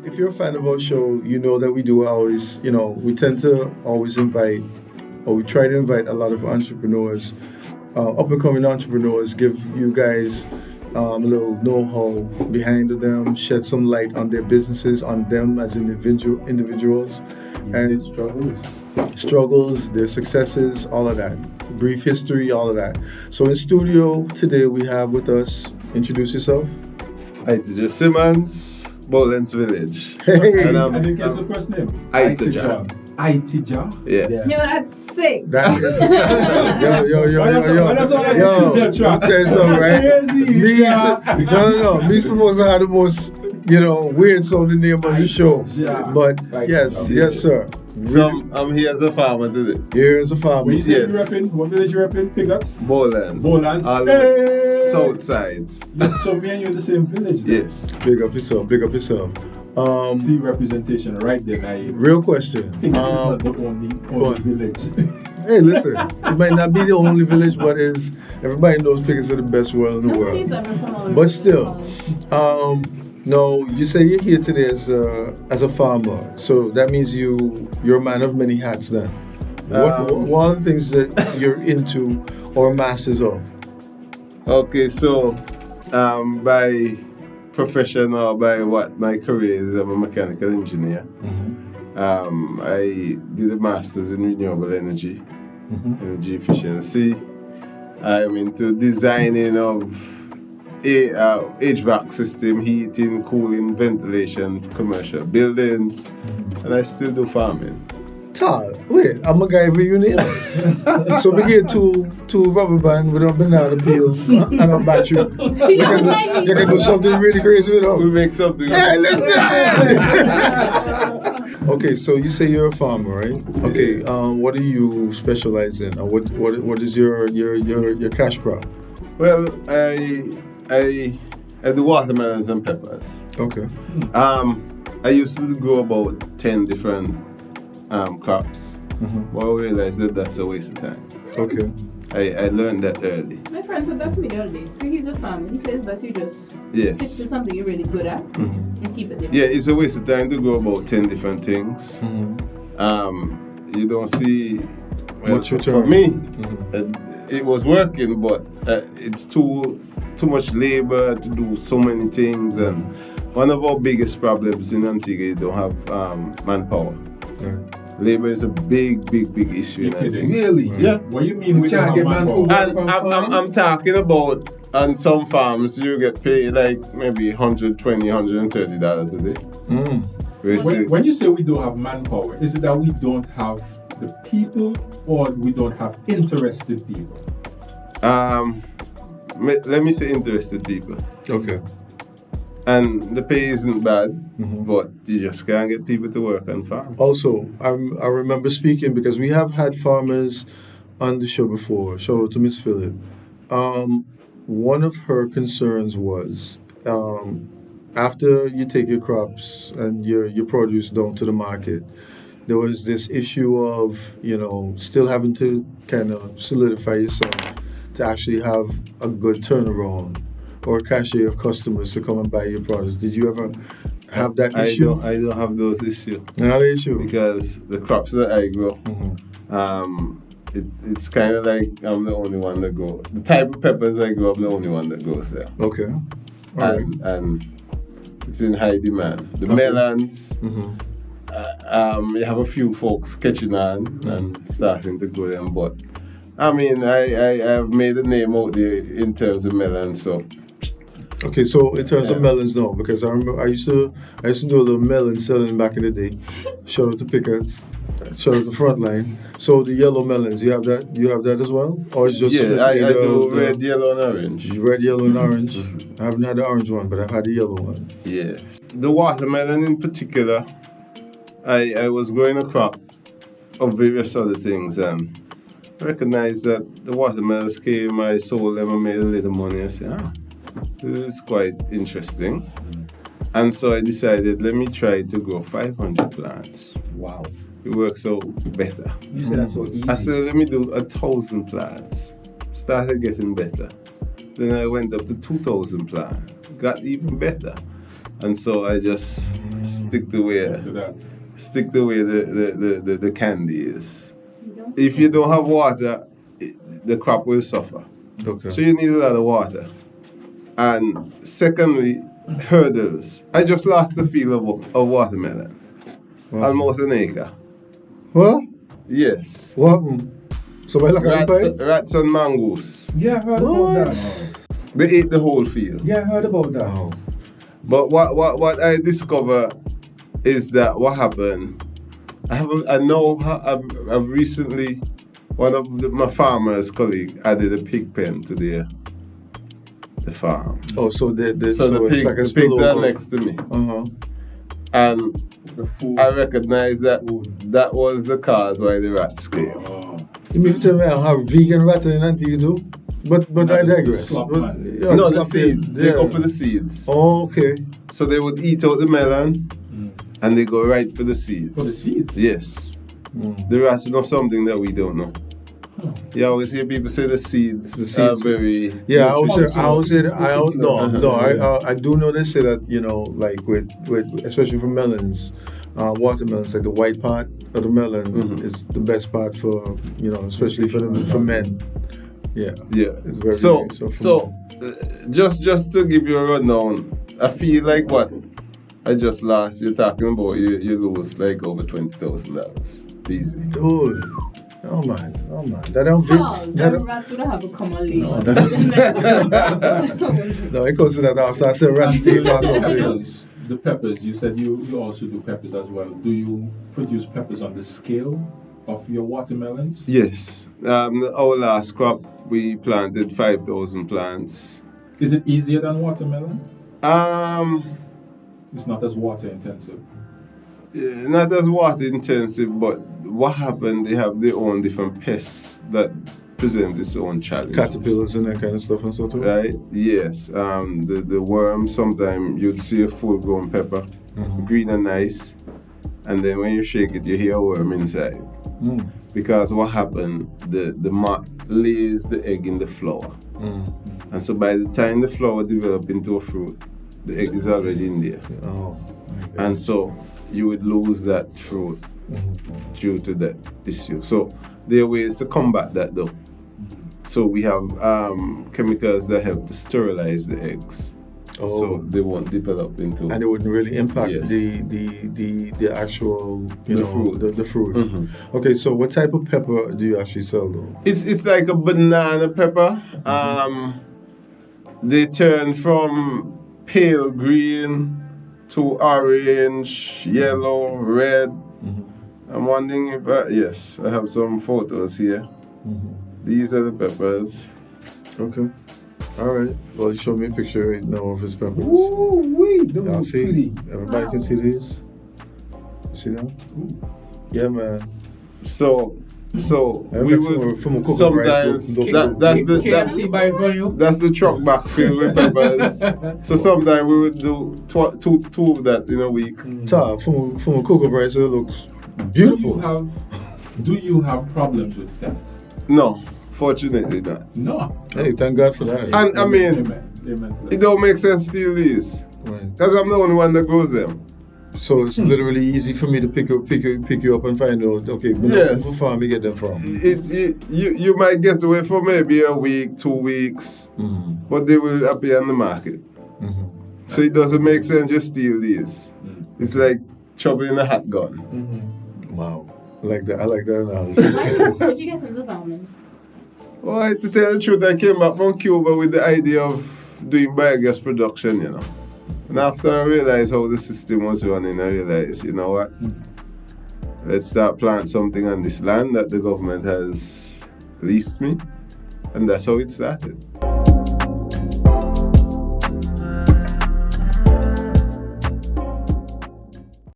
if you're a fan of our show, you know that we do always, we tend to always invite, or we try to invite a lot of entrepreneurs, up and coming entrepreneurs, give you guys a little know-how behind them, shed some light on their businesses, on them as individuals, and struggles, their successes, all of that, brief history, all of that. So in studio today we have with us, introduce yourself. Itajah Simmons, Bowlands Village. Hey, I didn't catch the first name. Itajah. Itajah? Yes. Yo, that's sick. that is, yo. That's all I can Yo, see that track. tell you something, right? Crazy, Me, yeah. no. Me supposed to have the most, weird sounding name on the show. Yeah. But yes, sir. So I'm here as a farmer today. Here's a farmer. When you say Yes. you repping, what village you repping? Pigots? Bowlands. Bowlands. All Hey! south sides. So me and you in the same village then? Yes. Big up yourself. See representation right there. Now, Real question. Pigots is not the only village. Hey, listen. It might not be the only village, but everybody knows Pickens are the best world in the Nobody's world. ever from all over But the still, world. no, you say you're here today as a farmer, so that means you're a man of many hats. Then, what are the things that you're into or masters of? Okay, so by profession or by what my career is, I'm a mechanical engineer. I did a master's in renewable energy, energy efficiency. I'm into designing of HVAC system, heating, cooling, ventilation for commercial buildings, and I still do farming. Todd, wait, I'm a guy for you name. So we get two rubber band with a banana peel and a battery. You can do something really crazy with We them. make something. Hey, listen! Okay, so you say you're a farmer, right? Okay, what do you specialize in? Or what is your cash crop? Well, I do watermelons and peppers. Okay. I used to grow about 10 different crops, but I realized that that's a waste of time. Okay. I learned that early. My friend said that to me the other day. He's a farmer. He says that you just Yes. stick to something you're really good at and keep it there. Yeah, it's a waste of time to grow about 10 different things. You don't see Much return. For me. It was working, but it's too much labor to do so many things. And one of our biggest problems in Antigua, you don't have manpower. Right. Labor is a big issue in Antigua. Really? Yeah. What do you mean we can't don't get have manpower? manpower? And I'm talking about on some farms you get paid like maybe $120, $130 a day. When you say we don't have manpower, is it that we don't have the people or we don't have interested people? Let me say interested people. Okay. And the pay isn't bad, but you just can't get people to work on farms. Also, I remember speaking because we have had farmers on the show before. Shout out to Miss Phillip. One of her concerns was after you take your crops and your produce down to the market, there was this issue of still having to kind of solidify yourself to actually have a good turnaround or a cachet of customers to come and buy your products. Did you ever have that issue? I don't have those issues. Not an issue. Because the crops that I grow, it's kind of like I'm the only one that go. The type of peppers I grow, I'm the only one that goes there. Okay. All right. And it's in high demand. The melons, you have a few folks catching on and starting to grow them, but I mean, I've made a name out there in terms of melons, so. Okay, so in terms of melons, no, because I remember I used to do a little melon selling back in the day. Shout out to Pickers, shout out to Frontline. So the yellow melons, you have that as well, or it's just I do red, yellow, and orange. Red, yellow, and orange. I haven't had the orange one, but I've had the yellow one. Yeah, the watermelon in particular, I was growing a crop of various other things and recognized that the watermelons came, I sold them, I made a little money. I said, this is quite interesting. And so I decided, let me try to grow 500 plants. Wow. It works out better. You said that's so easy. I said, let me do 1,000 plants. Started getting better. Then I went up to 2,000 plants. Got even better. And so I just stick to where To that. the candy is. If you don't have water, the crop will suffer. Okay. So you need a lot of water. And secondly, hurdles. I just lost a field of watermelons. Wow. Almost an acre. What? Yes. What? Somebody like Rats and mongoose. Yeah, I heard What? about that. They ate the whole field. Yeah, I heard about that. Oh. But what I discovered is that what happened. I've recently, one of my farmers' colleagues added a pig pen to the farm. Oh, so the So the it's like a pigs are spillover. next to me, Uh-huh. and The food. I recognized that was the cause why the rats came. Oh. You mean to tell me I have vegan rat in Antigua too? But No, I the digress. slop But, man. yeah, No, the slop seeds. it. They go for the seeds. Oh, okay. So they would eat out the melon, Mm. and they go right for the seeds. For the seeds? Yes. Mm. The rats know something that we don't know. Oh. You always hear people say the seeds The are seeds. very. Yeah, I would Nutritious. say, I do know they say that, like with especially for melons, watermelons, like the white part of the melon Mhm. is the best part for, especially for men. Yeah. Yeah. It's very So for just to give you a rundown, I feel like what I just lost. You're talking about you lose like over $20,000 easy. Dude. Oh man. That don't Oh, beat. the rats would have a common lead. No, No, it goes to that house. I said rat steal or something. The peppers, you said you also do peppers as well. Do you produce peppers on the scale of your watermelons? Yes. Our last crop we planted 5,000 plants. Is it easier than watermelon? It's It's not as water intensive. not as water intensive, but what happened? They have their own different pests that present its own challenges. Caterpillars and that kind of stuff and so too. Right? Yes. The worms, sometimes you'd see a full grown pepper, Mhm. green and nice, and then when you shake it, you hear a worm inside. Mm. Because what happened, the moth lays the egg in the flower. Mm. And so by the time the flower develops into a fruit, the egg is already in there. Oh. And so you would lose that fruit due to that issue. So there are ways to combat that though. So we have chemicals that help to sterilize the eggs, Oh. so they won't develop into. And it wouldn't really impact Yes. the actual The fruit. the fruit. Mhm. Okay, so what type of pepper do you actually sell though? It's like a banana pepper. They turn from pale green to orange, yellow, red. I'm wondering if yes, I have some photos here. These are the peppers. Okay. All right. Well, you showed me a picture right now of his peppers. Ooh, wait, those Y'all look see? pretty. Everybody can see these. See them? Yeah, man. So I we remember would from a cooking sometimes rice, that's the KFC buy for you. that's the truck back filled with peppers. So sometimes we would do two of that in a week. Ta, from a cooking rice, it looks beautiful. Do you have problems with theft? No, fortunately not. No. Hey, thank God for that. And I mean, Amen to that. it don't make sense to steal these Right. because I'm the only one that grows them. So it's literally easy for me to pick you up and find out. Okay, Yes. what farm you get them from? You might get away for maybe a week, 2 weeks, but they will appear on the market. So it doesn't make sense just steal these. It's like trouble in a hot gun. Wow, I like that analogy. How did you get into farming? Well, to tell the truth, I came back from Cuba with the idea of doing biogas production, And after I realized how the system was running, I realized, you know what? Let's start plant something on this land that the government has leased me. And that's how it started.